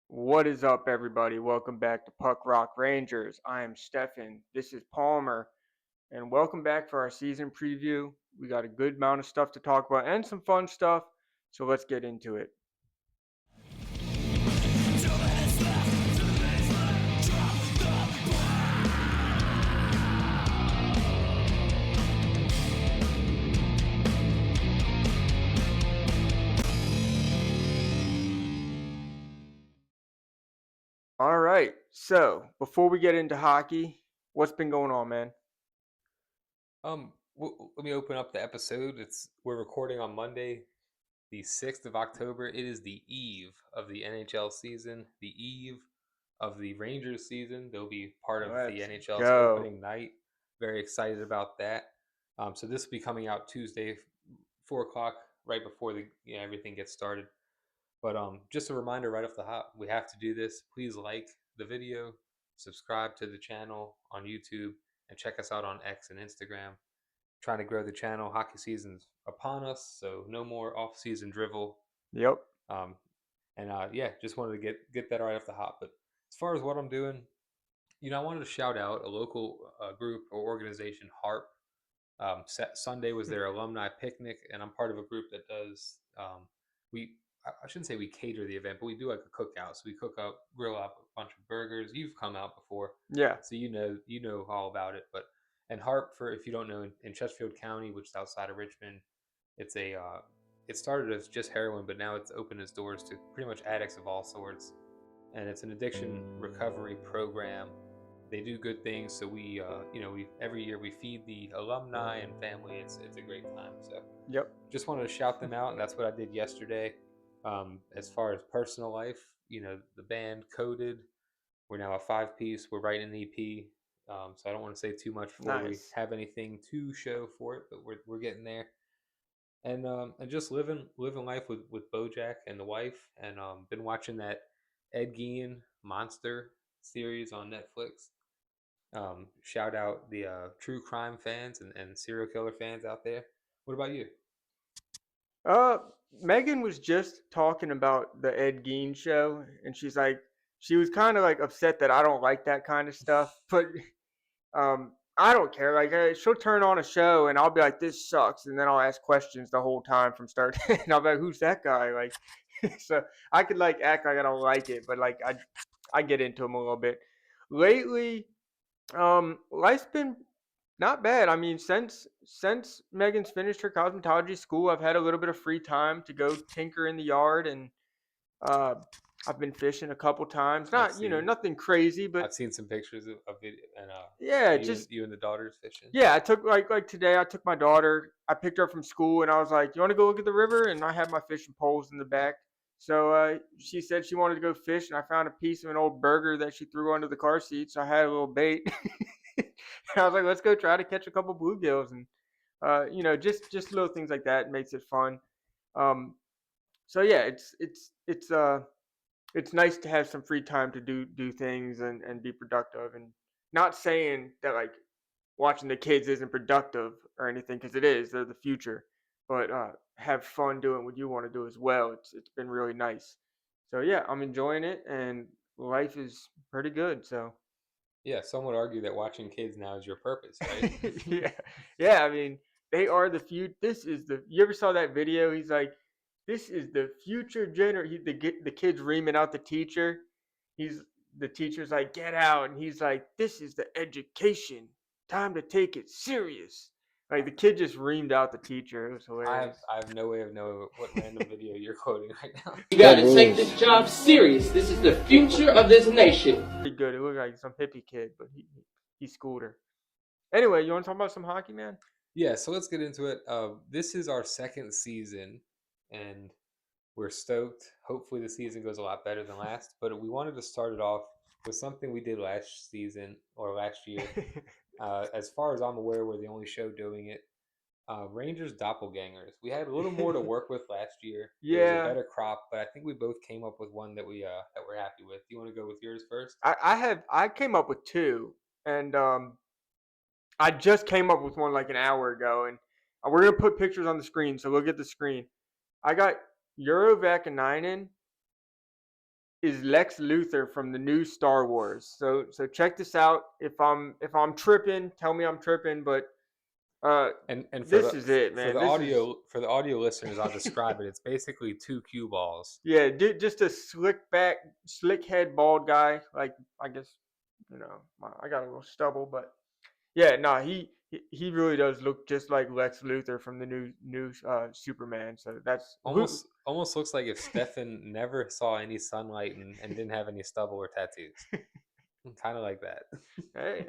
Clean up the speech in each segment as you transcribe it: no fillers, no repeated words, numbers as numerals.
What is up, everybody? Welcome back to Puck Rock Rangers. I am Stefan. This is Palmer, and welcome back for our season preview. We got a good amount of stuff to talk about and some fun stuff, so let's get into it. All right, so before we get into hockey, what's been going on, man? Let me open up the episode. We're recording on Monday, the 6th of October. It is the eve of the NHL season, the eve of the Rangers season. They'll be part of the Let's NHL's go. opening night. Very excited about that. So this will be coming out Tuesday, 4 o'clock, right before everything gets started. But just a reminder right off the hop, we have to do this. Please like the video, subscribe to the channel on YouTube, and check us out on X and Instagram. Trying to grow the channel. Hockey season's upon us, so no more off-season drivel. Yep. Um, and just wanted to get that right off the hop. But as far as what I'm doing, I wanted to shout out a local group or organization, HARP. Sunday was their alumni picnic, and I'm part of a group that does. We I shouldn't say we cater the event, but we do like a cookout. So we cook up, grill up a bunch of burgers. You've come out before, Yeah. so you know all about it. But and Harp, for if you don't know, in Chesterfield County, which is outside of Richmond, it's a it started as just heroin, but now it's opened its doors to pretty much addicts of all sorts, and it's an addiction recovery program. They do good things, so we every year we feed the alumni and family. It's a great time. So Yep. just wanted to shout them out, and that's what I did yesterday. As far as personal life, the band Coded, we're now a 5 piece. We're writing an EP, so I don't want to say too much before we Nice. have anything to show for it, but we're getting there. And just living life with BoJack and the wife, and been watching that Ed Gein Monster series on Netflix. Shout out the true crime fans and serial killer fans out there. What about you? Uh, Megan was just talking about the Ed Gein show, and she was kind of like upset that I don't like that kind of stuff, but I don't care. Like, she'll turn on a show, and I'll be like, "This sucks," and then I'll ask questions the whole time from start to end. I'll be like, "Who's that guy?" Like, so I could like act like I don't like it, but like I get into them a little bit. Lately, life's been not bad. I mean, since Megan's finished her cosmetology school, I've had a little bit of free time to go tinker in the yard, and uh, I've been fishing a couple times. I've Not seen nothing crazy, but I've seen some pictures of video, and yeah, you and just you and the daughters fishing. yeah. I took like today. I took my daughter. I picked her up from school, and I was like, "You want to go look at the river?" And I had my fishing poles in the back. So she said she wanted to go fish, and I found a piece of an old burger that she threw under the car seat. So I had a little bait. And I was like, "Let's go try to catch a couple bluegills," and just little things like that makes it fun. Um, so yeah, it's nice to have some free time to do things and be productive. And not saying that like watching the kids isn't productive or anything, because it is. They're the future. But have fun doing what you want to do as well. It's been really nice. So yeah, I'm enjoying it, and life is pretty good. So Yeah, some would argue that watching kids now is your purpose, right? yeah, yeah. I mean, they are the future. This is the. You ever saw that video? He's like, "This is the future the kid's reaming out the teacher. He's the teacher's like, "Get out," and he's like, "This is the education. Time to take it serious." Like the kid just reamed out the teacher. It was I have hilarious. I have no way of knowing what random video you're quoting right now. You gotta take this job serious. This is the future of this nation. Pretty good. It looked like some hippie kid, but he schooled her. Anyway, you want to talk about some hockey, man? Yeah, so let's get into it. This is our second season, and we're stoked. Hopefully, the season goes a lot better than last. But we wanted to start it off with something we did last season or last year. As far as I'm aware, we're the only show doing it. Rangers Doppelgangers. We had a little more to work with last year. It was a Yeah, better crop, but I think we both came up with one that we're happy with. Do you want to go with yours first? I came up with two, and I just came up with one like an hour ago, and we're gonna put pictures on the screen, so look at the screen. I got Eurovec and Ninen, is Lex Luthor from the new Star Wars. So check this out. If I'm tripping, tell me I'm tripping. But And this is it, man. This is for the audio listeners, I'll describe it. It's basically two cue balls. yeah, just a slick head, bald guy. Like I guess I got a little stubble, but yeah, no, he really does look just like Lex Luthor from the new Superman. So that's Almost looks like if Stefan never saw any sunlight and didn't have any stubble or tattoos. Kind of like that. Hey,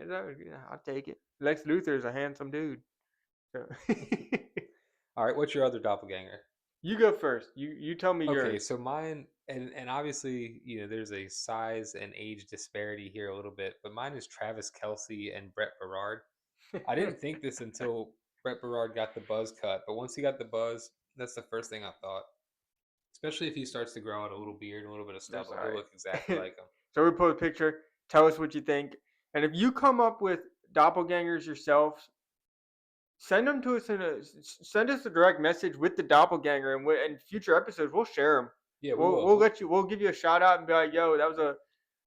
I'll take it. Lex Luthor is a handsome dude. So All right, what's your other doppelganger? you go first. You tell me yours. Okay, so mine, and obviously, there's a size and age disparity here a little bit, but mine is Travis Kelce and Brett Berard. I didn't think this until Brett Berard got the buzz cut, but once he got the buzz, that's the first thing I thought. Especially if he starts to grow out a little beard and a little bit of stubble, he'll look exactly like him. So we put a picture. Tell us what you think, and if you come up with doppelgangers yourselves, send them to us send us a direct message with the doppelganger, and in future episodes we'll share them. Yeah, we'll give you a shout out and be like, yo, that was a.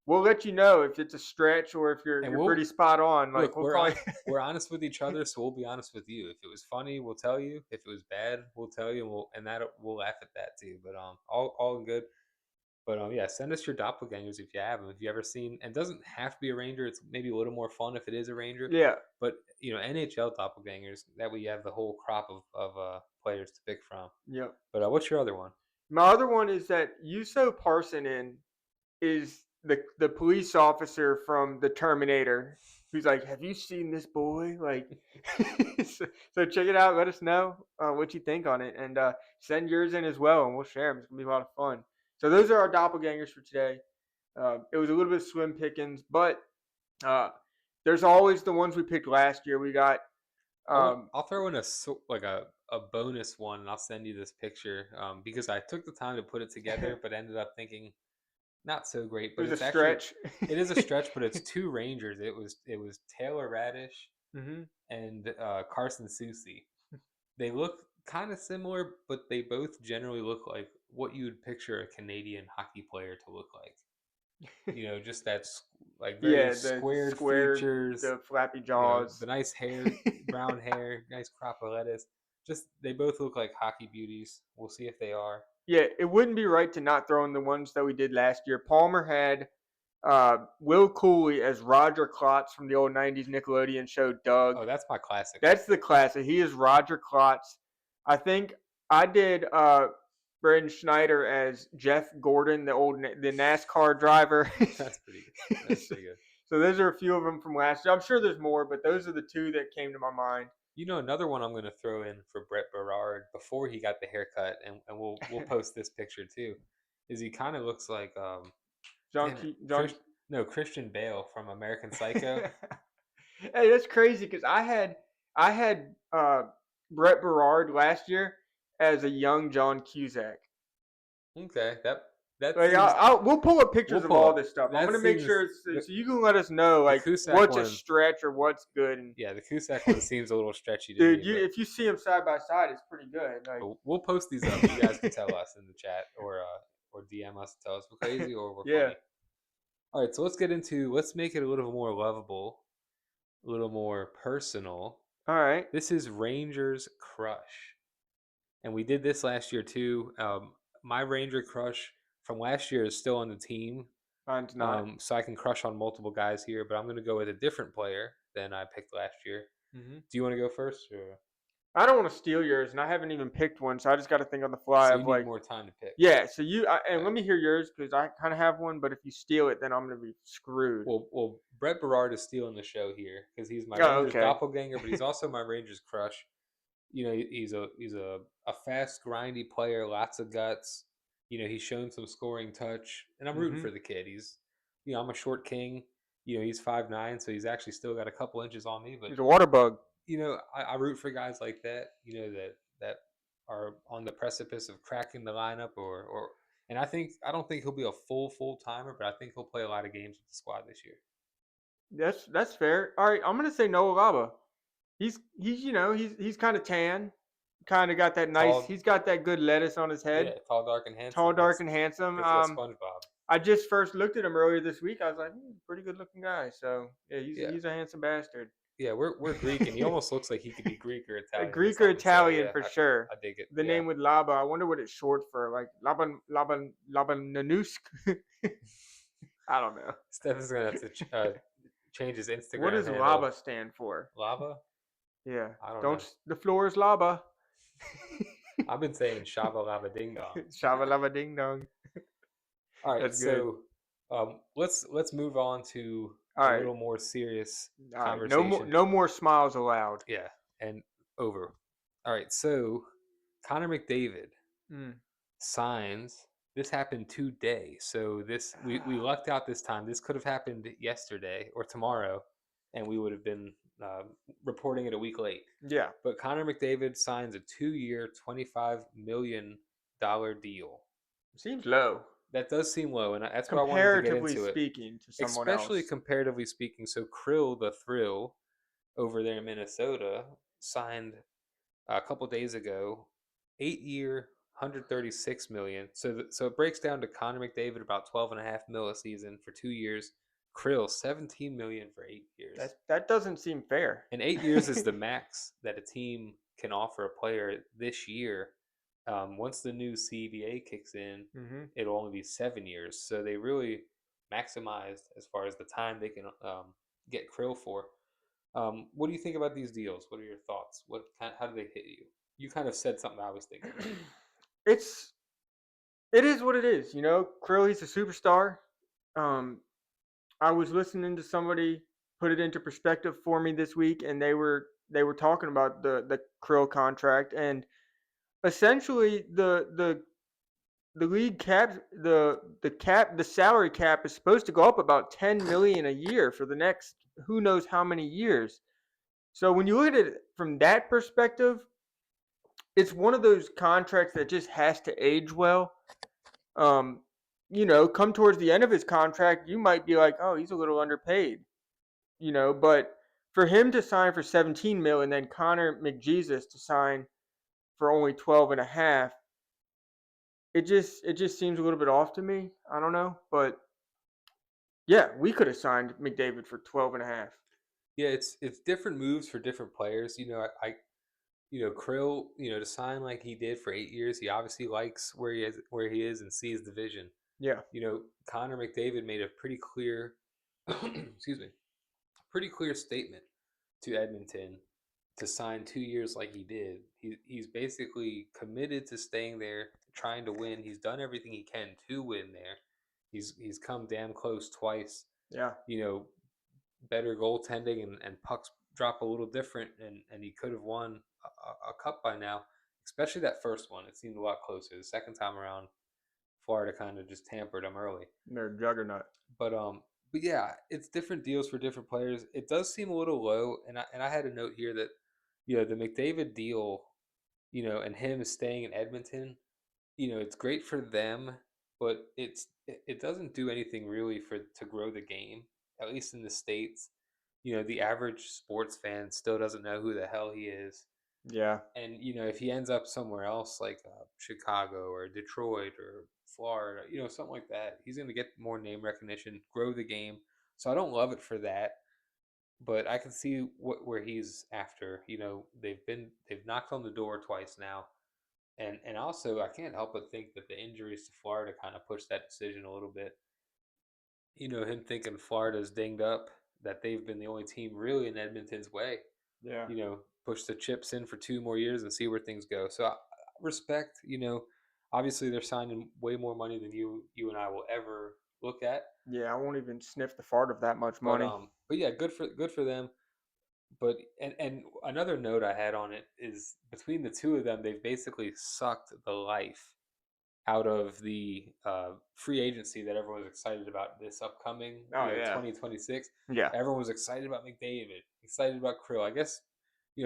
We'll let you know if it's a stretch or if you're pretty spot on. Like look, we're honest with each other, so we'll be honest with you. If it was funny, we'll tell you. If it was bad, we'll tell you, and we'll laugh at that too. But all good. But yeah, send us your doppelgangers if you have them. If you ever seen, and it doesn't have to be a Ranger. It's maybe a little more fun if it is a Ranger. Yeah. But NHL doppelgangers, that way you have the whole crop of players to pick from. Yep. But what's your other one? My other one is that Yuso Parsonen is the police officer from the Terminator, who's like, have you seen this boy? Like, so check it out. Let us know what you think on it, and send yours in as well, and we'll share them. It's gonna be a lot of fun. So those are our doppelgangers for today. It was a little bit slim pickings, but there's always the ones we picked last year. We got. I'll throw in a bonus one, and I'll send you this picture because I took the time to put it together, but ended up thinking not so great. But it's a stretch. It is a stretch, but it's two Rangers. It was Taylor Radish and Carson Soucy. They look kind of similar, but they both generally look like what you would picture a Canadian hockey player to look like. Just that's like very squared features, the flappy jaws, the nice hair, brown hair, nice crop of lettuce. Just they both look like hockey beauties. We'll see if they are. Yeah, it wouldn't be right to not throw in the ones that we did last year. Palmer had Will Cooley as Roger Klotz from the old 90s Nickelodeon show Doug. Oh, that's my classic. That's the classic. He is Roger Klotz. I think I did Braden Schneider as Jeff Gordon, the NASCAR driver. That's pretty good. That's pretty good. So those are a few of them from last year. I'm sure there's more, but those are the two that came to my mind. Another one I'm going to throw in for Brett Berard before he got the haircut, and we'll post this picture too, is he kind of looks like Christian Bale from American Psycho. Hey, that's crazy because I had Brett Berard last year as a young John Cusack. Okay, that we'll pull up pictures of all this stuff. I'm gonna make sure so you can let us know like what's a stretch or what's good. And yeah, the Cusack one seems a little stretchy. Dude, if you see them side by side, it's pretty good. Like, we'll post these up. You guys can tell us in the chat or DM us and tell us we're crazy or we're funny. All right, so let's make it a little more lovable, a little more personal. All right. This is Rangers Crush, and we did this last year too. My Ranger Crush from last year is still on the team. Mine's not. So I can crush on multiple guys here, but I'm going to go with a different player than I picked last year. Mm-hmm. Do you want to go first? Or? I don't want to steal yours, and I haven't even picked one, so I just got to think on the fly. So you need more time to pick. Yeah, so let me hear yours because I kind of have one, but if you steal it, then I'm going to be screwed. Well, Brett Berard is stealing the show here because he's my Rangers doppelganger, but he's also my Rangers crush. He's a fast, grindy player, lots of guts. He's shown some scoring touch, and I'm rooting for the kid. He's, I'm a short king. He's 5'9", so he's actually still got a couple inches on me. But he's a water bug. I root for guys like that. That are on the precipice of cracking the lineup, and I don't think he'll be a full timer, but I think he'll play a lot of games with the squad this year. That's fair. All right, I'm gonna say Noah Laba. He's kind of tan. Kind of got that nice. He's got that good lettuce on his head. Yeah, tall, dark, and handsome. Tall, dark, and handsome. SpongeBob. I just first looked at him earlier this week. I was like, pretty good looking guy. So yeah, he's a handsome bastard. Yeah, we're Greek, and he almost looks like he could be Greek or Italian or Greek or something. So Italian yeah, for sure. I dig it. The Yeah. name with Laba. I wonder what it's short for. Like Labananusk. I don't know. Stefan's gonna have to change his Instagram What does handle. Laba stand for? Lava? Yeah. I don't know. The floor is Laba. I've been saying Shaba Lava Ding Dong. Shaba Laba Ding Dong. All right, That's good. so let's move on to All a right. little more serious All right. conversation. No more smiles allowed. Yeah, and over. All right, so Connor McDavid signs. This happened today, so we lucked out this time. This could have happened yesterday or tomorrow, and we would have been reporting it a week late. Yeah. But Connor McDavid signs a 2-year, $25 million deal. Seems low. That does seem low, and that's what I wanted to get into. Comparatively speaking to someone Especially else. comparatively speaking. So Krill, the Thrill, over there in Minnesota, signed a couple days ago, 8-year, $136 million. So it breaks down to Connor McDavid about $12.5 million a season for 2 years. Krill, $17 million for 8 years. That doesn't seem fair. And 8 years is the max that a team can offer a player this year. Once the new CBA kicks in, it'll only be 7 years. So they really maximized as far as the time they can get Krill for. What do you think about these deals? What are your thoughts? How do they hit you? You kind of said something I was thinking. It is what it is. You know, Krill, he's a superstar. I was listening to somebody put it into perspective for me this week, and they were talking about the Krill contract, and essentially the league cap, the salary cap is supposed to go up about $10 million a year for the next who knows how many years. So when you look at it from that perspective, it's one of those contracts that just has to age well. You know, come towards the end of his contract, you might be like, oh, he's a little underpaid. You know, but for him to sign for 17 mil and then Connor McJesus to sign for only 12 and a half, it just seems a little bit off to me. I don't know, but yeah, we could have signed McDavid for 12 and a half. Yeah, it's different moves for different players. You know, Krill, to sign like he did for 8 years, he obviously likes where he is and sees the vision. Yeah. Connor McDavid made a pretty clear pretty clear statement to Edmonton to sign 2 years like he did. He's basically committed to staying there, trying to win. He's done everything he can to win there. He's come damn close twice. Yeah. Better goaltending and pucks drop a little different, and he could have won a cup by now, especially that first one. It seemed a lot closer. The second time around, Florida kind of just tampered him early. They're a juggernaut. But yeah, it's different deals for different players. It does seem a little low, and I had a note here that the McDavid deal, and him staying in Edmonton, it's great for them, but it doesn't do anything really to grow the game, at least in the States. The average sports fan still doesn't know who the hell he is. Yeah. And if he ends up somewhere else like Chicago or Detroit or Florida, something like that, he's going to get more name recognition, grow the game. So I don't love it for that, but I can see where he's after. They've knocked on the door twice now, and also I can't help but think that the injuries to Florida kind of pushed that decision a little bit. Him thinking Florida's dinged up, that they've been the only team really in Edmonton's way. Yeah. Push the chips in for 2 more years and see where things go. So I respect, obviously they're signing way more money than you and I will ever look at. Yeah, I won't even sniff the fart of that much money. But yeah, good for them. But and another note I had on it is between the two of them, they've basically sucked the life out of the free agency that everyone was excited about this upcoming 2026. Yeah. Everyone was excited about McDavid, excited about Krill. I guess,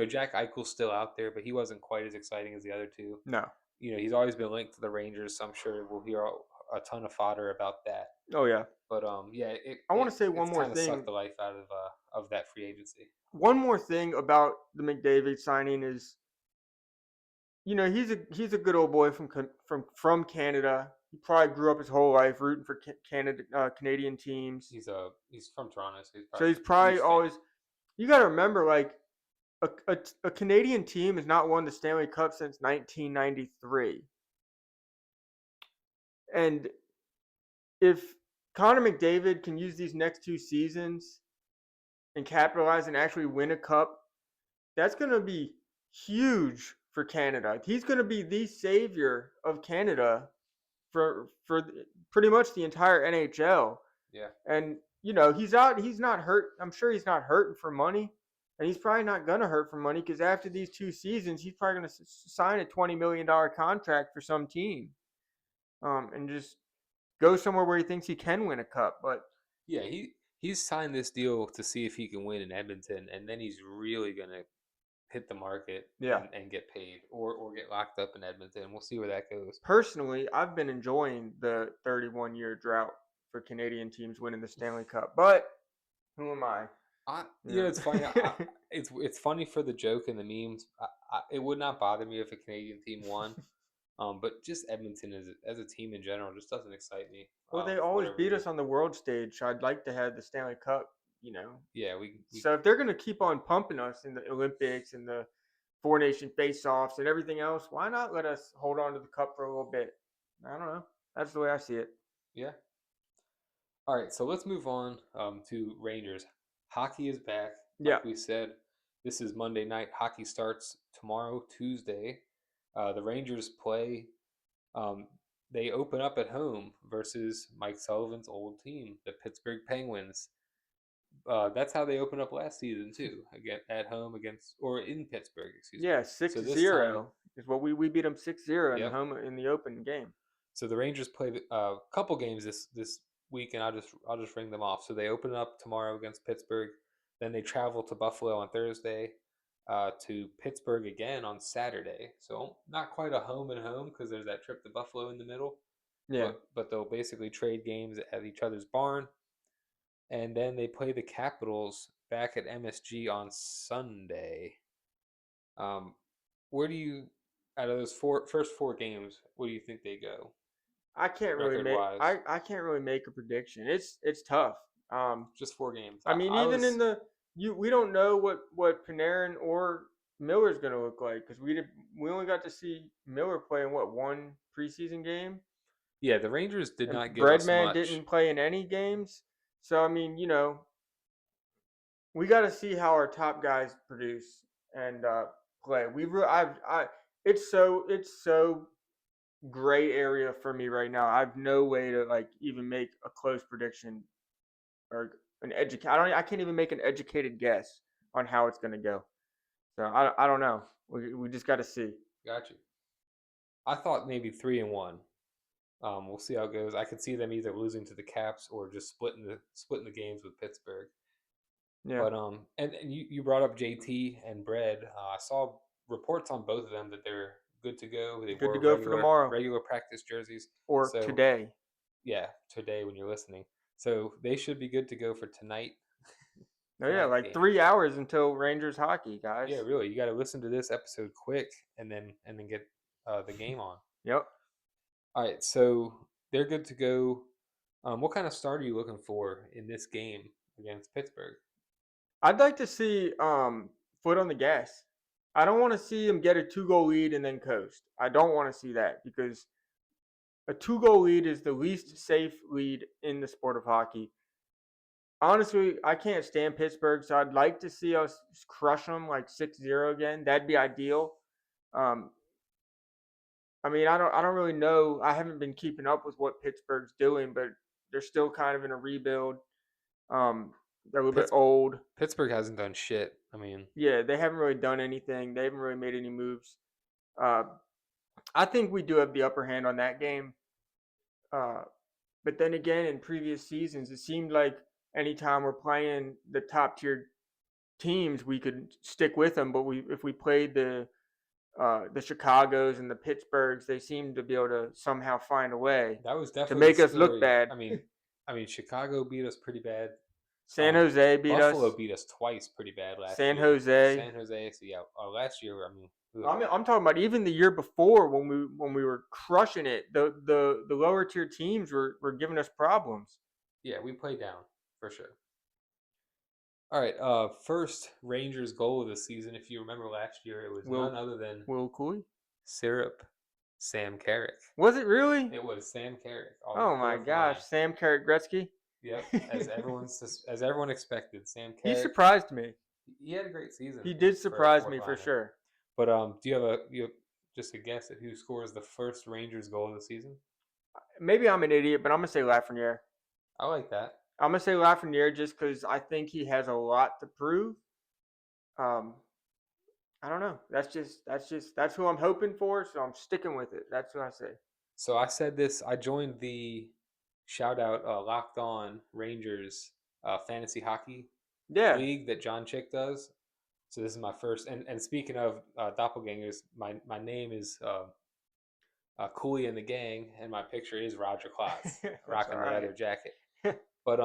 Jack Eichel's still out there, but he wasn't quite as exciting as the other two. No. He's always been linked to the Rangers, so I'm sure we'll hear a ton of fodder about that. Oh, yeah. But, yeah. I want to say one more thing. Sucked the life out of that free agency. One more thing about the McDavid signing is, he's a good old boy from Canada. he probably grew up his whole life rooting for Canadian teams. He's from Toronto, So he's a probably huge fan. always. You got to remember, like a Canadian team has not won the Stanley Cup since 1993, and if Connor McDavid can use these next 2 seasons and capitalize and actually win a cup, that's going to be huge for Canada. He's going to be the savior of Canada for pretty much the entire NHL. Yeah. And he's not hurt. I'm sure he's not hurting for money, and he's probably not going to hurt for money because after these 2 seasons, he's probably going to sign a $20 million contract for some team, and just go somewhere where he thinks he can win a cup. But yeah, he's signed this deal to see if he can win in Edmonton, and then he's really gonna hit the market and get paid or get locked up in Edmonton. We'll see where that goes. Personally, I've been enjoying the 31-year drought for Canadian teams winning the Stanley Cup, but who am I? It's funny. It's funny for the joke and the memes. It would not bother me if a Canadian team won, but just Edmonton as a team in general just doesn't excite me. Well, they always beat us on the world stage, so I'd like to have the Stanley Cup. Yeah, so if they're going to keep on pumping us in the Olympics and the four-nation face-offs and everything else, why not let us hold on to the cup for a little bit? I don't know. That's the way I see it. Yeah. All right, so let's move on to Rangers. Hockey is back. Like we said, this is Monday night. Hockey starts tomorrow, Tuesday. The Rangers play. They open up at home versus Mike Sullivan's old team, the Pittsburgh Penguins. That's how they opened up last season too. Again, at home in Pittsburgh, excuse me. Yeah, 6-0 is what we beat them 6-0 in home in the open game. So the Rangers play a couple games this week, and I'll just ring them off. So they open up tomorrow against Pittsburgh, then they travel to Buffalo on Thursday, to Pittsburgh again on Saturday. So not quite a home and home because there's that trip to Buffalo in the middle. Yeah, but they'll basically trade games at each other's barn. And then they play the Capitals back at MSG on Sunday. Where do you, out of those first four games, where do you think they go? I can't really make a prediction. It's tough. Just 4 games. I mean, we don't know what Panarin or Miller's going to look like because we only got to see Miller play in one preseason game. Yeah, the Rangers did not give us much. Breadman didn't play in any games. So, I mean, we got to see how our top guys produce and play. It's so gray area for me right now. I have no way to even make a close prediction or I can't even make an educated guess on how it's going to go. So I don't know. We just got to see. Got you. I thought maybe 3-1. We'll see how it goes. I could see them either losing to the Caps or just splitting the games with Pittsburgh. Yeah. But and you brought up JT and Bred. I saw reports on both of them that they're good to go. They good to go for tomorrow. Regular practice jerseys. Or today. Yeah, today when you're listening. So they should be good to go for tonight. Oh yeah, 3 hours until Rangers hockey, guys. Yeah, really. You got to listen to this episode quick and then get the game on. Yep. All right, so they're good to go. What kind of start are you looking for in this game against Pittsburgh? I'd like to see foot on the gas. I don't want to see them get a 2-goal lead and then coast. I don't want to see that because a 2-goal lead is the least safe lead in the sport of hockey. Honestly, I can't stand Pittsburgh, so I'd like to see us crush them 6-0 again. That'd be ideal. I mean, I don't really know. I haven't been keeping up with what Pittsburgh's doing, but they're still kind of in a rebuild. They're a little bit old. Pittsburgh hasn't done shit. I mean, yeah, they haven't really done anything. They haven't really made any moves. I think we do have the upper hand on that game. But then again, in previous seasons, it seemed like anytime we're playing the top tier teams, we could stick with them. But if we played the Chicagos and the Pittsburghs, they seem to be able to somehow find a way that was definitely to make us look bad. I mean, Chicago beat us pretty bad. San Jose beat us. Buffalo beat us twice pretty bad last year. San Jose. So yeah, last year, I mean, I'm talking about even the year before when we were crushing it. The lower tier teams were giving us problems. Yeah, we played down for sure. All right, first Rangers goal of the season. If you remember last year, it was none other than Will Cooley. Syrup Sam Carrick. Was it really? It was Sam Carrick. Oh my gosh, Sam Carrick Gretzky. Yep, as everyone expected, Sam He Carrick. surprised me. He had a great season. He did for a surprise fourth me for liner. sure. But do you have just a guess at who scores the first Rangers goal of the season? Maybe I'm an idiot, but I'm gonna say Lafreniere. I like that. I'm gonna say Lafreniere just because I think he has a lot to prove. I don't know. That's who I'm hoping for. So I'm sticking with it. That's who I say. So I said this. I joined the shout out Locked On Rangers fantasy hockey league that John Chick does. So this is my first. And speaking of doppelgangers, my name is Cooley and the Gang, and my picture is Roger Klotz rocking the leather jacket. But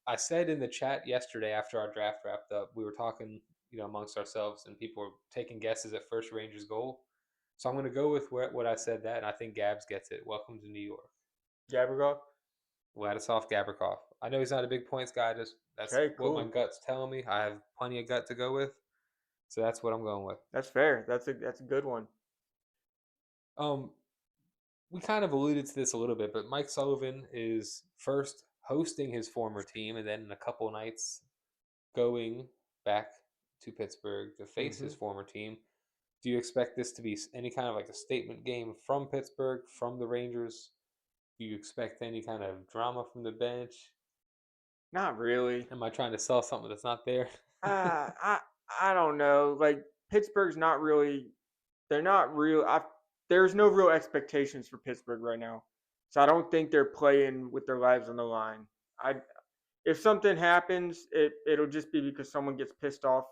I said in the chat yesterday after our draft wrapped up, we were talking, amongst ourselves, and people were taking guesses at first Rangers goal. So I'm going to go with what I said that, and I think Gabs gets it. Welcome to New York. Gavrikov? Vladislav Gavrikov. I know he's not a big points guy. That's what my gut's telling me. I have plenty of gut to go with, so that's what I'm going with. That's fair. That's a good one. We kind of alluded to this a little bit, but Mike Sullivan is first hosting his former team, and then in a couple nights going back to Pittsburgh to face his former team. Do you expect this to be any kind of like a statement game from Pittsburgh, from the Rangers? Do you expect any kind of drama from the bench? Not really. Am I trying to sell something that's not there? I don't know. Like Pittsburgh's not really. They're not real. There's no real expectations for Pittsburgh right now, so I don't think they're playing with their lives on the line. If something happens, it'll just be because someone gets pissed off,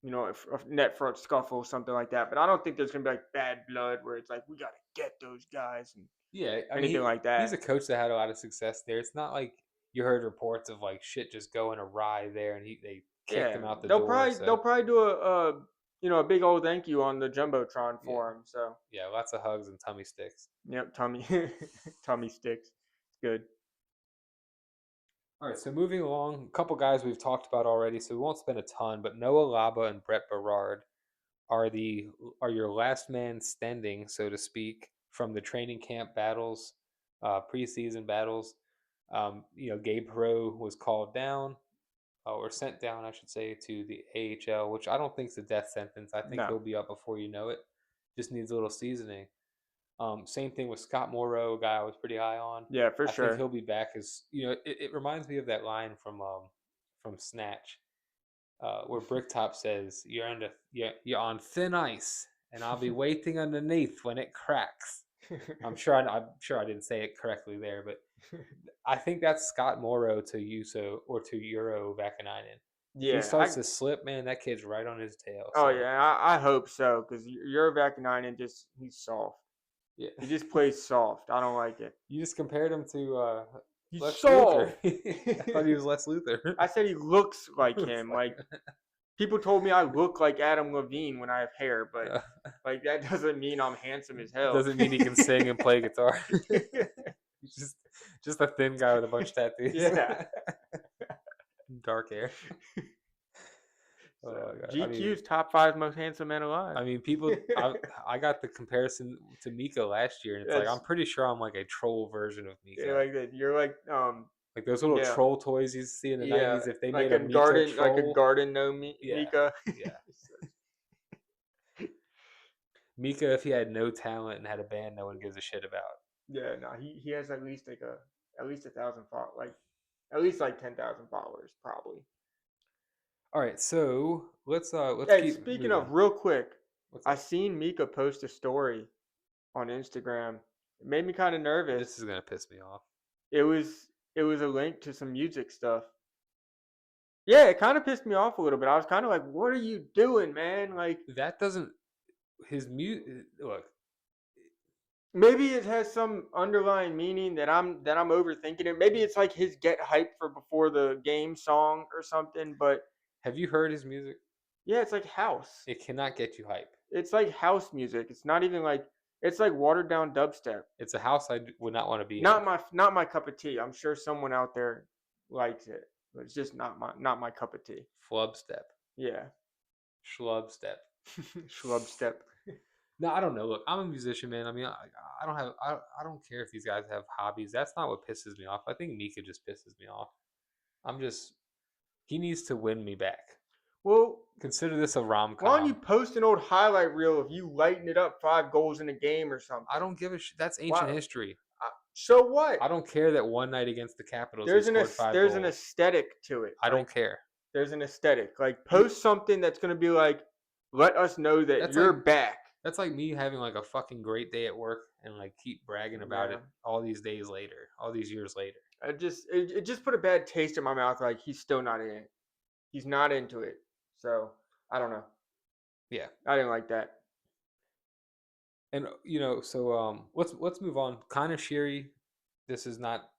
a net front scuffle or something like that. But I don't think there's gonna be like bad blood where it's like we gotta get those guys and anything like that. He's a coach that had a lot of success there. It's not like you heard reports of like shit just going awry there, and they kicked him out the door. They'll probably do a big old thank you on the jumbotron for him. So yeah, lots of hugs and tummy sticks. Yep, tummy sticks. Good. All right, so moving along, a couple guys we've talked about already, so we won't spend a ton. But Noah Laba and Brett Berard are your last man standing, so to speak, from the training camp battles, preseason battles. Gabe Perreault was called down, or sent down, I should say, to the AHL, which I don't think is a death sentence. I think he'll be up before you know it. Just needs a little seasoning. Same thing with Scott Morrow, a guy I was pretty high on. Yeah, for sure. I think he'll be back. It reminds me of that line from Snatch, where Bricktop says, "You're on thin ice, and I'll be waiting underneath when it cracks." I'm sure I didn't say it correctly there, but I think that's Scott Morrow to Juuso or to Euro Vakanainen. Yeah, if he starts to slip, man, that kid's right on his tail. Oh yeah, I hope so because Euro Vakanainen he's soft. Yeah, he just plays soft. I don't like it. You just compared him to Lex soft. I thought he was Lex Luthor. I said he looks like him. Like people told me I look like Adam Levine when I have hair, but like that doesn't mean I'm handsome as hell. Doesn't mean he can sing and play guitar. He's just a thin guy with a bunch of tattoos. Yeah. Dark hair. GQ's top 5 most handsome men alive. I mean, people. I got the comparison to Mika last year, and it's like I'm pretty sure I'm like a troll version of Mika. Yeah, like that. You're like those little troll toys you see in the 90s. If they like made a garden, Mika troll, like a garden Mika. Yeah. Mika, if he had no talent and had a band, no one gives a shit about. Yeah, no, he has at least 1,000 followers, like at least like 10,000 followers, probably. All right, so let's keep speaking moving. Of real quick, I seen Mika post a story on Instagram. It made me kind of nervous. This is gonna piss me off. It was a link to some music stuff. Yeah, it kind of pissed me off a little bit. I was kind of like, "What are you doing, man?" Like that doesn't his music. Look, maybe it has some underlying meaning that I'm overthinking it. Maybe it's like his get hype for before the game song or something, but have you heard his music? Yeah, it's like house. It cannot get you hype. it's like house music. It's not even like it's like watered down dubstep. It's a house I would not want to be in. Not my cup of tea. I'm sure someone out there likes it, but it's just not my cup of tea. Flubstep. Yeah, Schlubstep. schlubstep. No, I don't know. Look, I'm a musician, man. I mean, I don't have I don't care if these guys have hobbies. That's not what pisses me off. I think Mika just pisses me off. He needs to win me back. Well, Consider this a rom why don't you com. post an old highlight reel of you lighting it up 5 goals in a game or something? I don't give a shit. That's ancient Why- history. So what? I don't care that one night against the Capitals he There's scored 5 there's goals. an aesthetic to it. I don't care. There's an aesthetic. Like post something that's gonna be like, let us know that That's you're like- back. That's like me having like a fucking great day at work and like keep bragging about Yeah. it all these days later, all these years later. It just put a bad taste in my mouth. Like he's still not in it. He's not into it. So I don't know. Yeah. I didn't like that. And so let's move on. Connor Sheary, this is not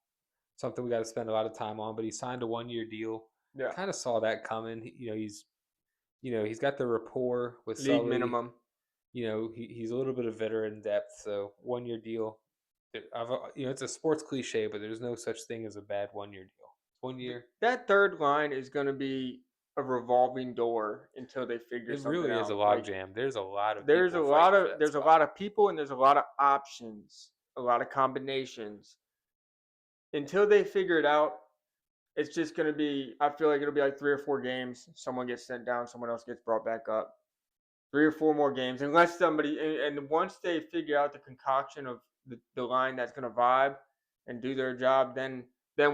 something we got to spend a lot of time on, but he signed a 1-year deal. Yeah. Kind of saw that coming. He's got the rapport with League Sully. minimum. He's a little bit of veteran depth, so 1-year deal. It's a sports cliche, but there's no such thing as a bad 1-year deal. 1 year. That third line is going to be a revolving door until they figure It something really out. is a logjam. There's a lot of There's a people lot fighting of for that there's a spot. lot of people and there's a lot of options, a lot of combinations. Until they figure it out, it's just going to be. I feel like it'll be like 3 or 4 games. Someone gets sent down, someone else gets brought back up. 3 or 4 more games, unless somebody and once they figure out the concoction of the line that's going to vibe and do their job, then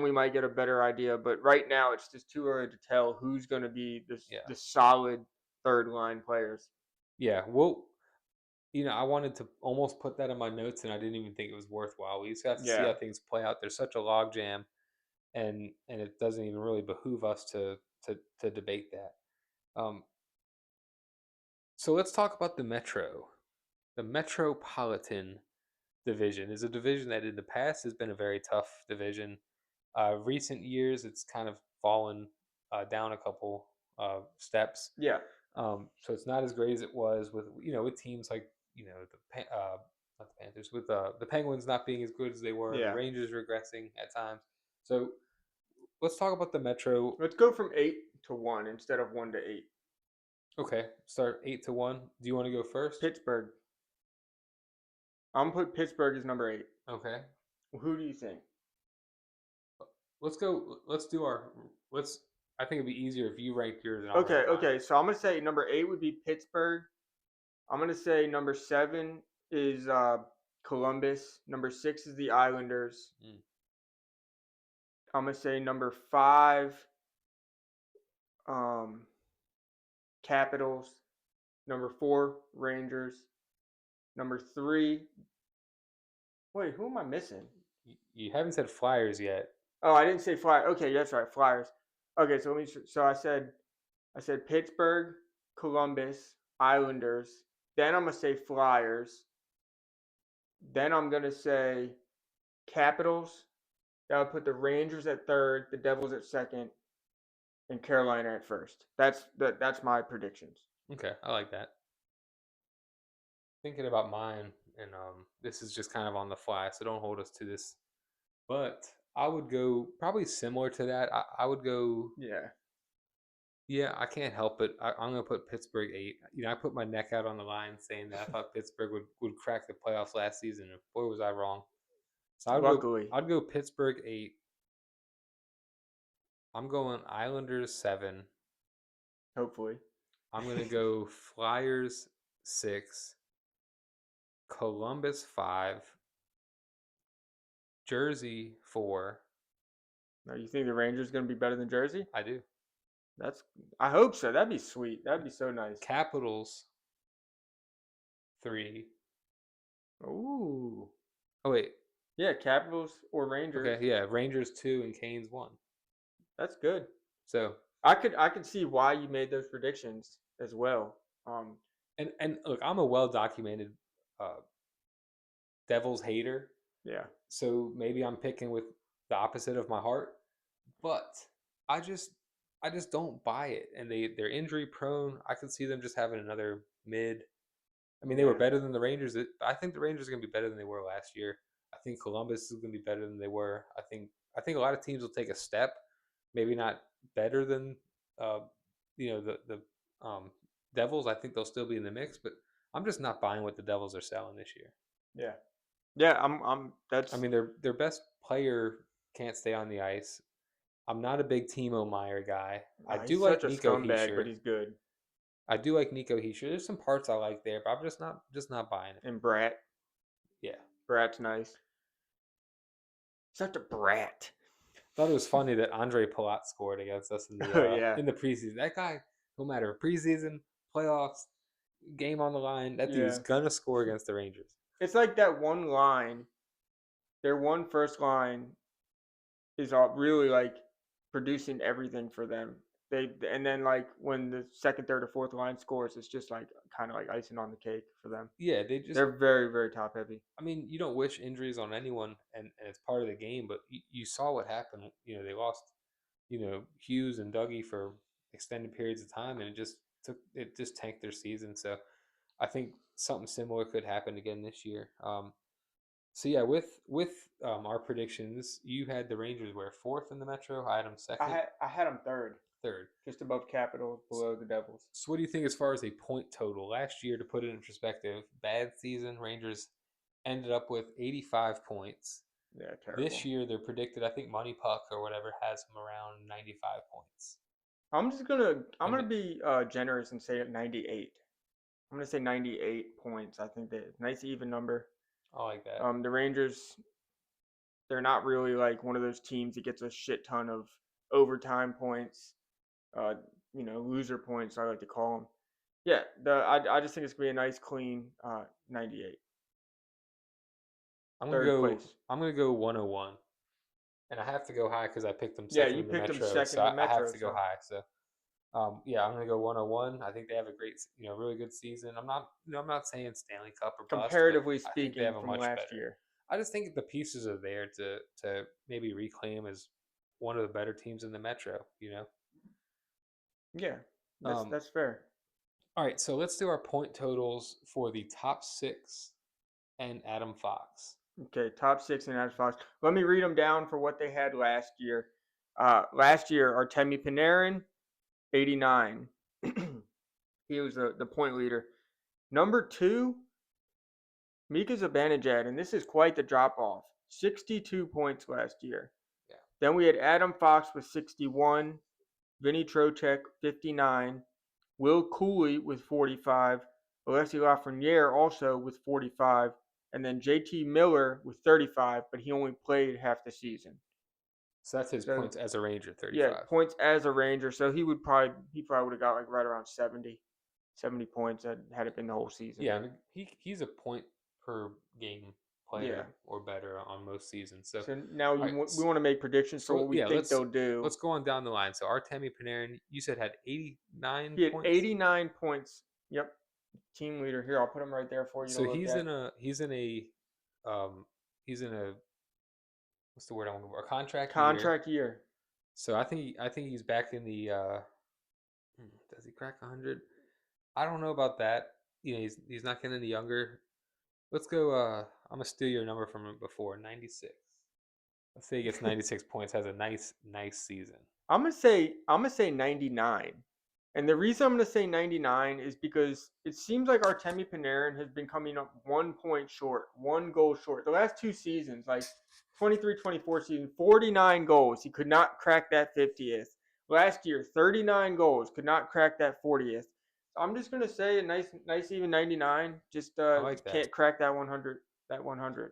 we might get a better idea. But right now, it's just too early to tell who's going to be the solid third line players. Yeah, well, I wanted to almost put that in my notes, and I didn't even think it was worthwhile. We just have to see how things play out. There's such a logjam, and it doesn't even really behoove us to debate that. So let's talk about the Metro. The Metropolitan Division is a division that in the past has been a very tough division. Recent years, it's kind of fallen down a couple steps. Yeah. So it's not as great as it was with teams like not the Panthers, with the Penguins not being as good as they were, the Rangers regressing at times. So let's talk about the Metro. Let's go from 8 to 1 instead of 1 to 8. Okay, start 8 to 1. Do you want to go first? Pittsburgh. I'm gonna put Pittsburgh as number 8. Okay. Who do you think? Let's go. I think it'd be easier if you ranked yours. And Okay. So I'm gonna say number 8 would be Pittsburgh. I'm gonna say number 7 is Columbus. Number 6 is the Islanders. I'm gonna say number 5, Capitals. Number 4, Rangers. Number 3. Wait, who am I missing? You haven't said Flyers yet. Oh, I didn't say Flyers. Okay, that's right, Flyers. Okay, so I said Pittsburgh, Columbus, Islanders. Then I'm gonna say Flyers. Then I'm gonna say Capitals. That would put the Rangers at 3rd, the Devils at 2nd, and Carolina at 1st. That's my predictions. Okay, I like that. Thinking about mine, and this is just kind of on the fly, so don't hold us to this. But I would go probably similar to that. I would go. Yeah, I can't help it. I'm going to put Pittsburgh 8. I put my neck out on the line saying that I thought Pittsburgh would crack the playoffs last season, and boy, was I wrong. So I'd go Pittsburgh 8. I'm going Islanders 7. Hopefully. I'm going to go Flyers 6. Columbus 5. Jersey 4. Now, you think the Rangers going to be better than Jersey? I do. I hope so. That'd be sweet. That'd be so nice. Capitals 3. Ooh. Oh wait. Yeah, Capitals or Rangers. Okay, yeah, Rangers 2 and Canes 1. That's good. So I could see why you made those predictions as well. And look, I'm a well documented Devils hater. Yeah. So maybe I'm picking with the opposite of my heart, but I just don't buy it. And they're injury prone. I could see them just having another mid I mean, they were Yeah. better than the Rangers. I think the Rangers are going to be better than they were last year. I think Columbus is going to be better than they were. I think a lot of teams will take a step, maybe not better than uh, the Devils. I think they'll still be in the mix, but I'm just not buying what the Devils are selling this year. Yeah. Yeah, I'm I that's mean, their best player can't stay on the ice. I'm not a big Timo Meyer guy. I do he's like such a Nico scumbag, but Heischer. he's good. I do like Nico Heischer. There's some parts I like there, but I'm just not buying it. And Brat. Yeah. Brat's nice. Such a brat. Thought it was funny that Andre Palat scored against us Yeah. in the preseason. That guy, no matter preseason, playoffs, game on the line, that dude is Yeah. gonna score against the Rangers. It's like that one line, their one first line is all really like producing everything for them. And then like when the second, third, or fourth line scores, it's just like kind of like icing on the cake for them. Yeah, they just. They're very, very top heavy. I mean, you don't wish injuries on anyone, and it's part of the game. But you saw what happened. They lost, Hughes and Dougie for extended periods of time, and it just tanked their season. So I think something similar could happen again this year. So yeah, with our predictions, you had the Rangers where fourth in the Metro. I had them second, I had them third, third. just above Capitals, below the Devils. So what do you think as far as a point total? Last year, to put it in perspective, bad season. Rangers ended up with 85 points. Yeah, terrible. This year, they're predicted. I think Money Puck or whatever has them around 95 points. I'm gonna be generous and say 98. I'm gonna say 98 points. I think that nice even number. I like that. The Rangers, they're not really like one of those teams that gets a shit ton of overtime points, uh, loser points. I like to call them. Yeah, I just think it's gonna be a nice clean 98. I'm gonna Third go. place. I'm gonna go 101, and I have to go high because I picked them Yeah, second you in the picked them Metro. second So in the I have Metro, to go so. high. So yeah, I'm gonna go 101. I think they have a great, really good season. I'm not saying Stanley Cup or bust, Comparatively but I think they speaking, have a from much last better. year. I just think the pieces are there to maybe reclaim as one of the better teams in the Metro. Yeah, Um, that's fair. all right, so let's do our point totals for the top six and Adam Fox. Okay, top six in Ash Fox. Let me read them down for what they had last year. Last year, Artemi Panarin, 89. He was the point leader. Number 2, Mika Zibanejad, and this is quite the drop off. 62 points last year. Yeah. Then we had Adam Fox with 61, Vinny Trocheck 59, Will Cooley with 45, Alexis Lafreniere also with 45, and then JT Miller with 35, but he only played half the season. So that's his points as a Ranger, 35. Yeah, points as a Ranger. So he probably would have got like right around 70 points had it been the whole season. Yeah, I mean, he's a point per game player Yeah. or better on most seasons. So now we want to make predictions for what we think they'll do. Let's go on down the line. So Artemi Panarin, you said had 89 He had points? 89 points. Yep. Team leader. Here, I'll put him right there for you. So he's in a what's the word I want to, a contract year. So I think he's back in the does he crack 100? I don't know about that. He's not getting any younger. Let's go I'm gonna steal your number from him before. 96. Let's say he gets 96 points, has a nice season. I'm gonna say 99. And the reason I'm going to say 99 is because it seems like Artemi Panarin has been coming up 1 point short, 1 goal short. The last 2 seasons, like 23-24 season, 49 goals. He could not crack that 50th. Last year, 39 goals, could not crack that 40th. So I'm just going to say a nice even 99. Just can't crack that 100. That 100.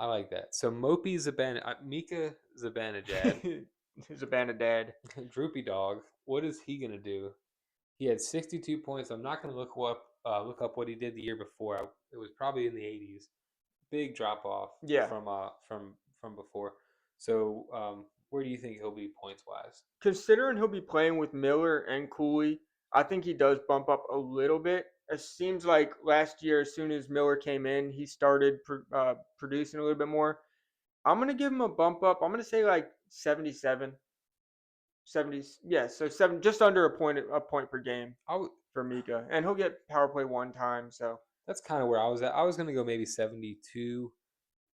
I like that. So Mika Zibanejad. Zibanejad. Droopy dog. What is he going to do? He had 62 points. I'm not going to look up what he did the year before. It was probably in the 80s. Big drop off. Yeah. From before. So where do you think he'll be points wise? Considering he'll be playing with Miller and Cooley, I think he does bump up a little bit. It seems like last year, as soon as Miller came in, he started producing a little bit more. I'm gonna give him a bump up. I'm gonna say like 77. 70, yeah, so 7, just under a point per game for Mika, and he'll get power play 1 time. So That's kind of where I was at. I was going to go maybe 72,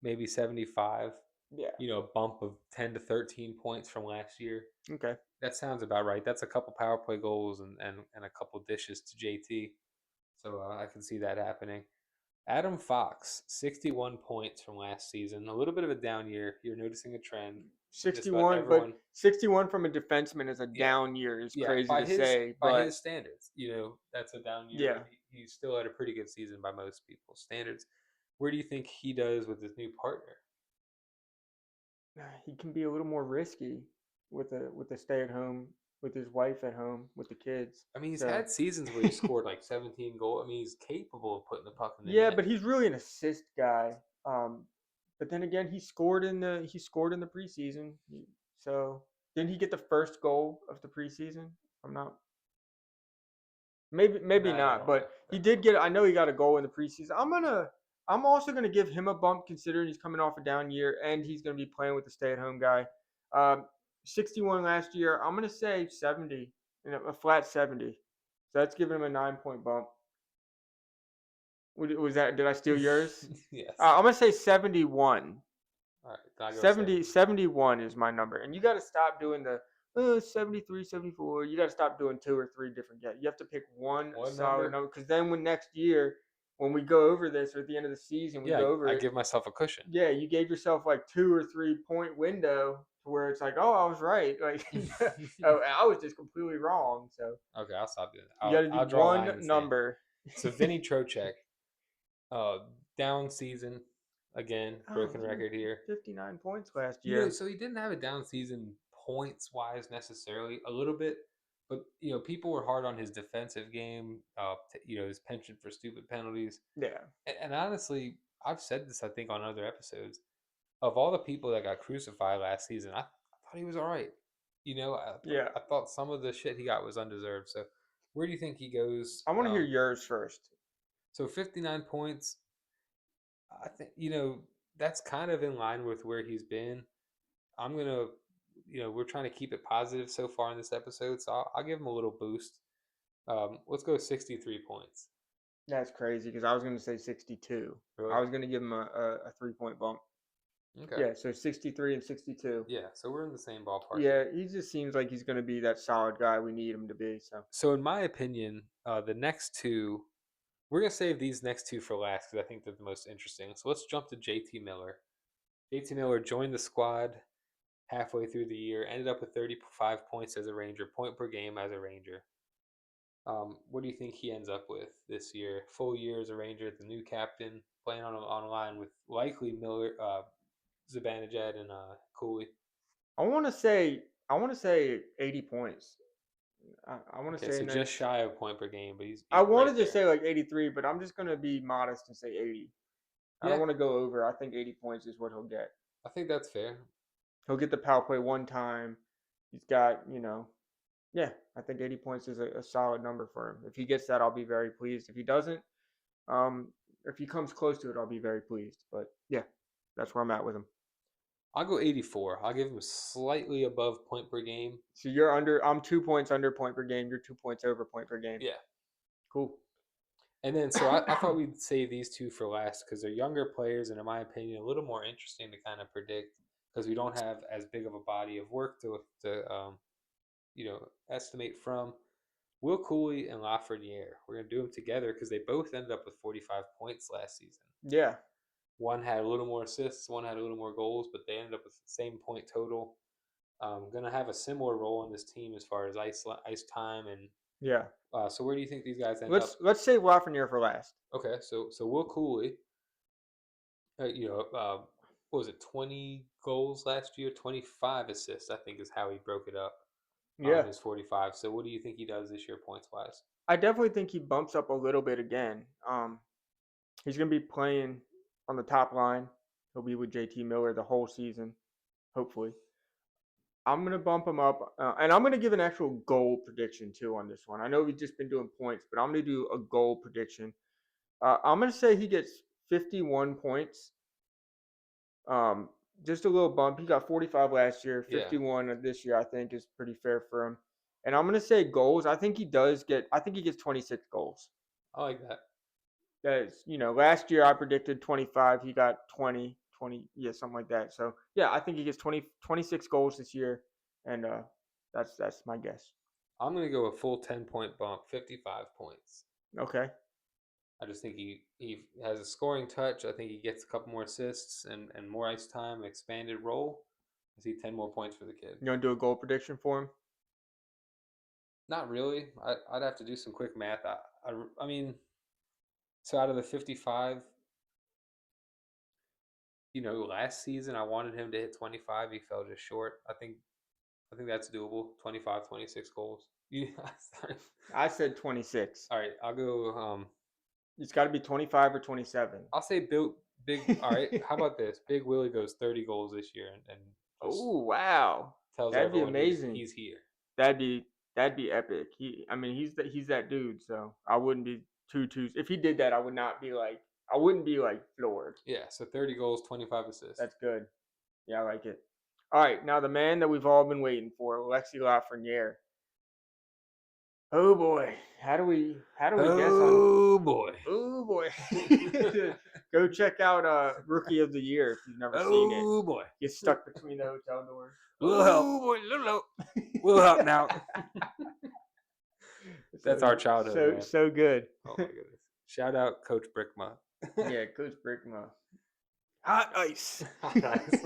maybe 75. Yeah. A bump of 10 to 13 points from last year. Okay. That sounds about right. That's a couple power play goals and a couple dishes to JT. So I can see that happening. Adam Fox, 61 points from last season. A little bit of a down year. You're noticing a trend. Just about 61, everyone. but 61 from a defenseman is a down year. Is crazy by to his, say, by but his standards, that's a down year. yeah, But he still had a pretty good season by most people's standards. Where do you think he does with his new partner? he can be a little more risky with a stay at home with his wife at home with the kids. I mean, he's So had seasons where he scored like 17 goals. I mean, he's capable of putting the puck in the yeah, net. but he's really an assist guy. But then again, he scored in the preseason. So didn't he get the first goal of the preseason? I'm not. Maybe Nah, not, but he did get. I know he got a goal in the preseason. I'm also gonna give him a bump considering he's coming off a down year and he's gonna be playing with the stay-at-home guy. 61 last year. I'm gonna say 70, a flat 70. So that's giving him a 9-point bump. Was that? Did I steal yours? Yes. I'm gonna say 71. All right. Then I go 70, 71 is my number, and you got to stop doing the 73, 74. You got to stop doing 2 or 3 different guys. You have to pick one solid number, because then when next year, when we go over this, or at the end of the season, we go over I it. give myself a cushion. Yeah, you gave yourself like 2 or 3 point window to where it's like, oh, I was right. Like, oh, I was just completely wrong. So Okay, I'll stop doing that. you got to do one number. So Vinny Trocheck, down season again, broken record here. 59 points last year. So he didn't have a down season points wise necessarily, a little bit, but people were hard on his defensive game. His penchant for stupid penalties. Yeah. And honestly, I've said this I think on other episodes. Of all the people that got crucified last season, I thought he was all right. I thought some of the shit he got was undeserved. So where do you think he goes? I want to hear yours first. So 59 points. I think that's kind of in line with where he's been. I'm gonna, we're trying to keep it positive so far in this episode, so I'll give him a little boost. Let's go 63 points. That's crazy because I was going to say 62. Really? I was going to give him a 3-point bump. Okay. Yeah, so 63 and 62. Yeah, so we're in the same ballpark. Yeah, he just seems like he's going to be that solid guy we need him to be. So in my opinion, the next two, we're going to save these next two for last because I think they're the most interesting. So let's jump to JT Miller. JT Miller joined the squad halfway through the year, ended up with 35 points as a Ranger, point per game as a Ranger. What do you think he ends up with this year? Full year as a Ranger, the new captain, playing on a line with likely Miller, Zibanejad, and Cooley. I want to say 80 points. I want to say so just shy of point per game, but he's I wanted to say like 83, but I'm just going to be modest and say 80. I don't want to go over. I think 80 points is what he'll get. I think that's fair. He'll get the power play one time. He's got, yeah, I think 80 points is a solid number for him. If he gets that, I'll be very pleased. If he doesn't, if he comes close to it, I'll be very pleased. But yeah, that's where I'm at with him. I'll go 84. I'll give him slightly above point per game. So you're under. I'm 2 points under point per game. You're 2 points over point per game. Yeah. Cool. And then, so I thought we'd save these two for last because they're younger players and, in my opinion, a little more interesting to kind of predict because we don't have as big of a body of work to estimate from. Will Cooley and Lafreniere. We're going to do them together because they both ended up with 45 points last season. Yeah. One had a little more assists, one had a little more goals, but they ended up with the same point total. Going to have a similar role in this team as far as ice time and yeah. So where do you think these guys end up? Let's save Lafreniere for last. Okay, so Will Cooley, what was it, 20 goals last year, 25 assists, I think is how he broke it up. Yeah. His 45. So what do you think he does this year points wise? I definitely think he bumps up a little bit again. He's going to be playing on the top line. He'll be with JT Miller the whole season, hopefully. I'm going to bump him up, and I'm going to give an actual goal prediction, too, on this one. I know we've just been doing points, but I'm going to do a goal prediction. I'm going to say he gets 51 points. Just a little bump. He got 45 last year, 51 this year, I think, is pretty fair for him. And I'm going to say goals. I think he gets 26 goals. I like that. That's, last year I predicted 25. He got 20, yeah, something like that. So, yeah, I think he gets 26 goals this year. And that's my guess. I'm going to go a full 10-point bump, 55 points. Okay. I just think he has a scoring touch. I think he gets a couple more assists and more ice time, expanded role. I see 10 more points for the kid. You going to do a goal prediction for him? Not really. I'd have to do some quick math. I mean, so out of the 55, last season I wanted him to hit 25. He fell just short. I think that's doable. 25, 26 goals. I said 26. All right, I'll go. It's got to be 25 or 27. I'll say big. All right, how about this? Big Willie goes 30 goals this year, and oh, wow, tells that'd be everyone amazing. He's here. That'd be epic. He's that dude. So I wouldn't be too. If he did that, I wouldn't be like floored. Yeah, so 30 goals, 25 assists. That's good. Yeah, I like it. All right, now the man that we've all been waiting for, Alexis Lafreniere. Oh boy, how do we guess on? Oh boy. Oh boy. Go check out Rookie of the Year if you've never seen it. Oh boy. Get stuck between the hotel doors. We'll help. Boy, little help. We'll help now. That's our childhood. So good. Oh my goodness. Shout out Coach Brickma. Yeah, Coach Brickma. Hot ice. Hot ice.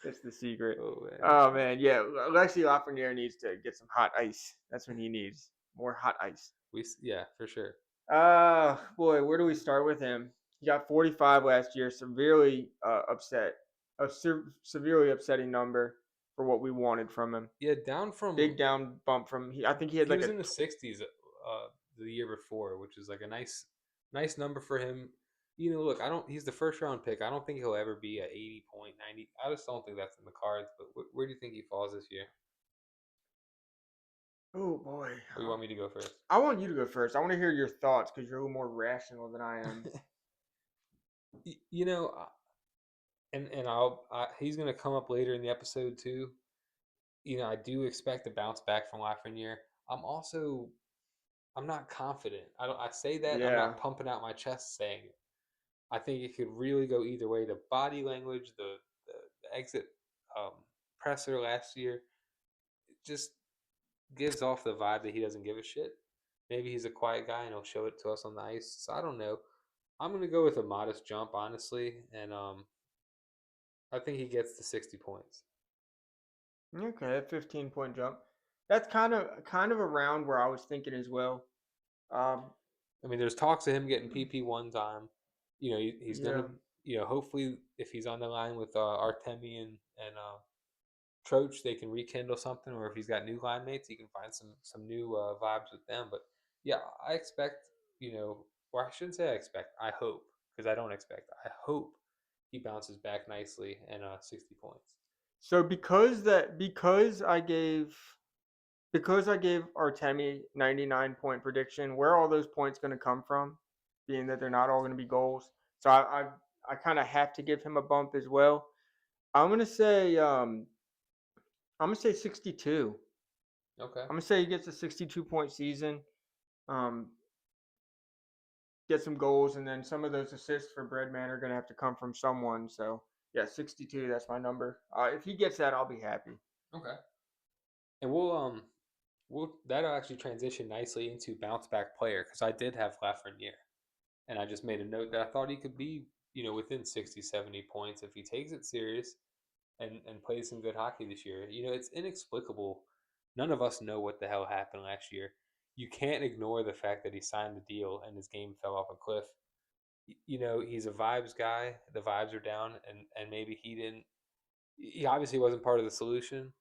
That's the secret. Oh man, yeah. Alexis Lafreniere needs to get some hot ice. That's what he needs. More hot ice. Yeah, for sure. Boy, where do we start with him? He got 45 last year. Severely upset. A severely upsetting number for what we wanted from him. Yeah, big down bump from. I think he had was in the 60s the year before, which is like a nice number for him. Look, he's the first round pick. I don't think he'll ever be at 80 point, 90. I just don't think that's in the cards. But where do you think he falls this year? Oh boy. Or you want me to go first? I want you to go first. I want to hear your thoughts because you're a little more rational than I am. He's going to come up later in the episode too. I do expect a bounce back from Lafreniere. I'm not confident. I say that, yeah. I'm not pumping out my chest saying it. I think it could really go either way. The body language, the exit presser last year, it just gives off the vibe that he doesn't give a shit. Maybe he's a quiet guy and he'll show it to us on the ice. So I don't know. I'm going to go with a modest jump, honestly. And I think he gets to 60 points. Okay, a 15-point jump. That's kind of around where I was thinking as well. There's talks of him getting PP one time. He's gonna. Hopefully, if he's on the line with Artemi and Troach, they can rekindle something. Or if he's got new line mates, he can find some new vibes with them. But yeah, I expect. Or I shouldn't say I expect. I hope, because I don't expect. I hope he bounces back nicely and 60 points. So because I gave Artemi 99-point prediction, where are all those points going to come from? Being that they're not all going to be goals, so I kind of have to give him a bump as well. I'm gonna say 62. Okay. I'm gonna say he gets a 62-point season. Get some goals, and then some of those assists for Breadman are gonna have to come from someone. So yeah, 62. That's my number. If he gets that, I'll be happy. Okay. And that'll actually transition nicely into bounce back player, because I did have Lafreniere, and I just made a note that I thought he could be within 60, 70 points if he takes it serious and plays some good hockey this year. It's inexplicable. None of us know what the hell happened last year. You can't ignore the fact that he signed the deal and his game fell off a cliff. He's a vibes guy. The vibes are down, and maybe he obviously wasn't part of the solution.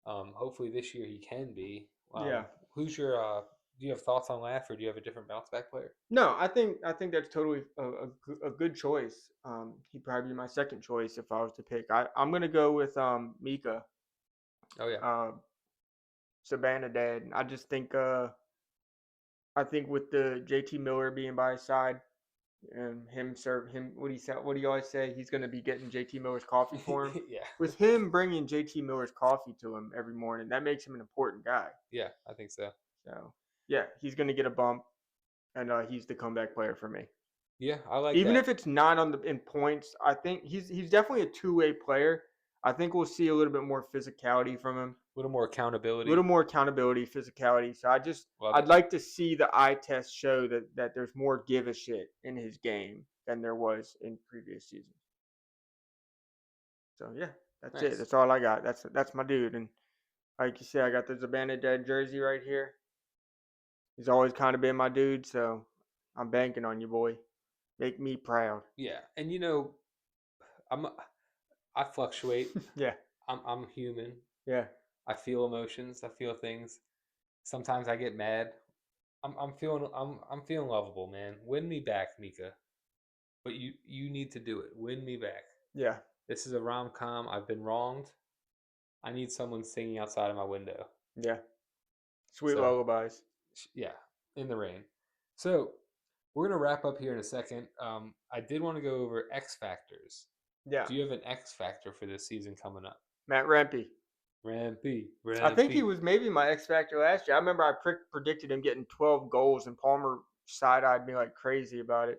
Hopefully this year he can be. Yeah. Who's your? Do you have thoughts on Laff, or do you have a different bounce back player? No, I think that's totally a good choice. He'd probably be my second choice if I was to pick. I'm gonna go with Mika. Oh yeah. Savannah Dad. I just think I think with the JT Miller being by his side and him what do you always say? He's gonna be getting JT Miller's coffee for him. Yeah. With him bringing JT Miller's coffee to him every morning, that makes him an important guy. Yeah, I think so. So yeah, he's gonna get a bump. and he's the comeback player for me. Yeah, I like Even that. if it's not in points, I think he's definitely a two-way player. I think we'll see a little bit more physicality from him, A little more a accountability. little more accountability, physicality. So Love I'd it. like to see the eye test show that there's more give a shit in his game than there was in previous seasons. So yeah, that's Nice. it. That's all I got. That's my dude. And like you said, I got the Zibanejad jersey right here. He's always kind of been my dude, so I'm banking on you, boy. Make me proud. Yeah, and I fluctuate. Yeah, I'm human. yeah, I feel emotions. I feel things. Sometimes I get mad. I'm feeling lovable, man. Win me back, Mika. But you need to do it. Win me back. yeah, This is a rom-com. I've been wronged. I need someone singing outside of my window. yeah. Sweet So, lullabies. yeah, in the rain. So we're gonna wrap up here in a second. I did want to go over X factors. Yeah, Do you have an X factor for this season coming up? Matt Rempe. Rampy. I think he was maybe my X factor last year. I remember I predicted him getting 12 goals, and Palmer side-eyed me like crazy about it.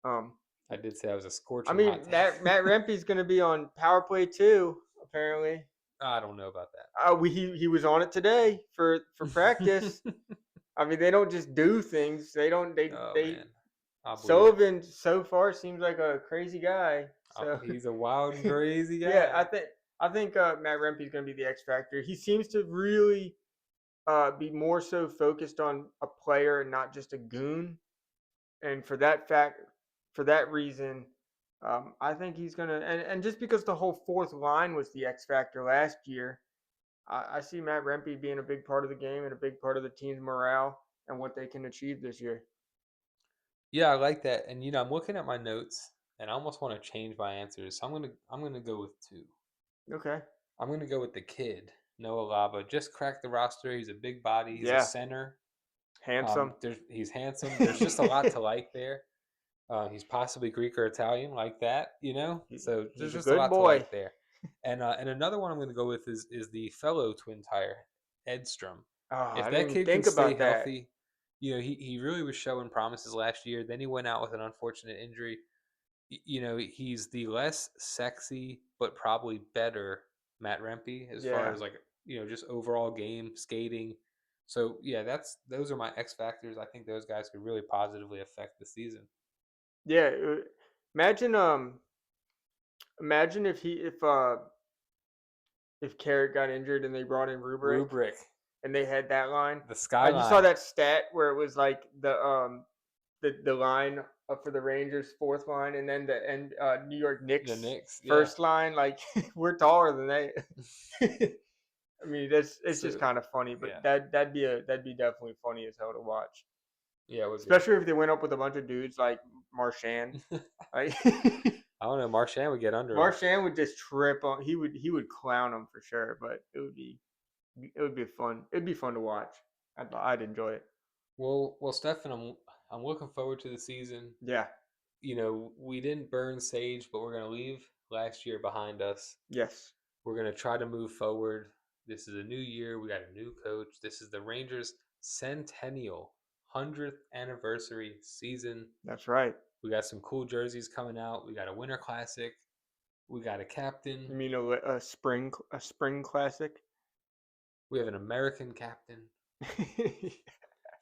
I did say I was a scorching I mean, hot take. Matt Rempe's going to be on Power Play too, apparently. I don't know about that. He was on it today for practice. I mean, they don't just do things. They don't. Man. I'll believe it. Sullivan so far seems like a crazy guy. So He's a wild, crazy guy. yeah, I think Matt Rempe's going to be the X factor. He seems to really be more so focused on a player and not just a goon. And for that reason, I think he's gonna. And just because the whole fourth line was the X factor last year, I see Matt Rempe being a big part of the game and a big part of the team's morale and what they can achieve this year. Yeah, I like that. And I'm looking at my notes, and I almost want to change my answers. So I'm gonna go with 2. Okay. I'm gonna go with the kid, Noah Laba. Just cracked the roster. He's a big body. He's Yeah. a center. Handsome. He's handsome. There's just a lot to like there. He's possibly Greek or Italian, like that, So there's just a lot to like there. And another one I'm going to go with is the fellow Twin Tire, Edstrom. Oh, If I that didn't kid think can stay about that. healthy, he really was showing promises last year. Then he went out with an unfortunate injury. He's the less sexy but probably better Matt Rempe as far as just overall game skating. So yeah, those are my X factors. I think those guys could really positively affect the season. Yeah. Imagine if Carrot got injured and they brought in Rubric. And they had that line. The skyline. I just saw that stat where it was like the line for the Rangers fourth line, and then the New York Knicks, first line. Like we're taller than they. I mean, it's just kind of funny, but yeah. that'd be definitely funny as hell to watch. Yeah, it would especially if they went up with a bunch of dudes like Marchand. I don't know. Marchand would get under. Marchand would just trip on. He would clown him for sure, but it would be fun. It'd be fun to watch. I'd enjoy it. Well, Stefan, I'm looking forward to the season. Yeah. We didn't burn sage, but we're gonna leave last year behind us. Yes. We're gonna try to move forward. This is a new year. We got a new coach. This is the Rangers' centennial 100th anniversary season. That's right. We got some cool jerseys coming out. We got a Winter Classic. We got a captain. You mean a spring classic? We have an American captain.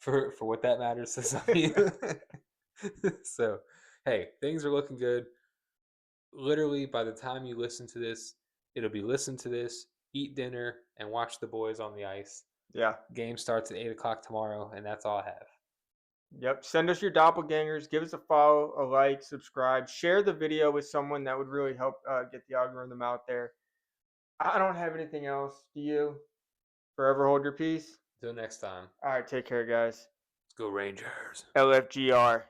for what that matters to some of you. So, hey, things are looking good. Literally, by the time you listen to this, it'll be listen to this, eat dinner, and watch the boys on the ice. Yeah. Game starts at 8 o'clock tomorrow, and that's all I have. Yep. Send us your doppelgangers. Give us a follow, a like, subscribe. Share the video with someone that would really help get the algorithm out there. I don't have anything else. Do you? Forever hold your peace. Until next time. All right. Take care, guys. Let's go Rangers. LFGR.